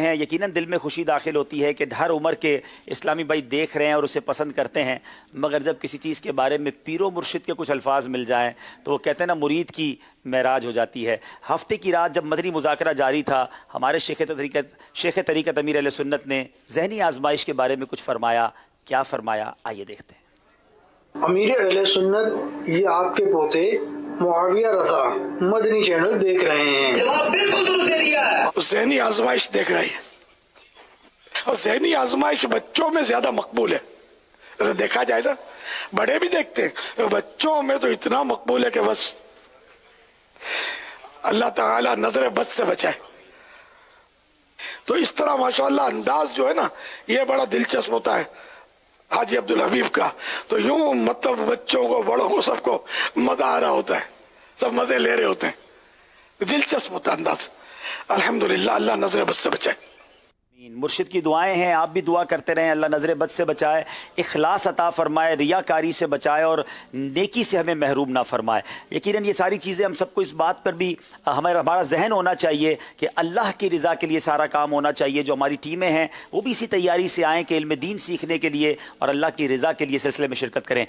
ہیں یقیناً دل میں خوشی داخل ہوتی ہے کہ ہر عمر کے اسلامی بھائی دیکھ رہے ہیں اور اسے پسند کرتے ہیں، مگر جب کسی چیز کے بارے میں پیر و مرشد کے کچھ الفاظ مل جائیں تو وہ کہتے ہیں نا مرید کی معراج ہو جاتی ہے۔ ہفتے کی رات جب مدنی مذاکرہ جاری تھا، ہمارے شیخ طریقت امیر اہل سنت نے ذہنی آزمائش کے بارے میں کچھ فرمایا۔ کیا فرمایا، آئیے دیکھتے ہیں۔ امیر اہل سنت یہ آپ کے پوتے معاویہ رضا مدنی چینل دیکھ رہے ہیں۔ جواب بالکل درست دے دیا ہے۔ ذہنی آزمائش دیکھ رہی ہے، اور ذہنی آزمائش بچوں میں زیادہ مقبول ہے۔ دیکھا جائے نا، بڑے بھی دیکھتے ہیں، بچوں میں تو اتنا مقبول ہے کہ بس اللہ تعالیٰ نظر بد سے بچائے۔ تو اس طرح ماشاءاللہ انداز جو ہے نا، یہ بڑا دلچسپ ہوتا ہے حاجی عبدالحبیب کا۔ تو یوں مطلب بچوں کو، بڑوں کو، سب کو مزہ آ رہا ہوتا ہے، سب مزے لے رہے ہوتے ہیں، دلچسپ ہوتا ہے انداز۔ الحمدللہ، اللہ نظر بد سے بچائے۔ مرشد کی دعائیں ہیں، آپ بھی دعا کرتے رہیں اللہ نظر بد سے بچائے، اخلاص عطا فرمائے، ریاکاری سے بچائے اور نیکی سے ہمیں محروم نہ فرمائے۔ یقیناً یہ ساری چیزیں ہم سب کو اس بات پر بھی ہمارا ذہن ہونا چاہیے کہ اللہ کی رضا کے لیے سارا کام ہونا چاہیے۔ جو ہماری ٹیمیں ہیں وہ بھی اسی تیاری سے آئیں کہ علم دین سیکھنے کے لیے اور اللہ کی رضا کے لیے سلسلے میں شرکت کریں۔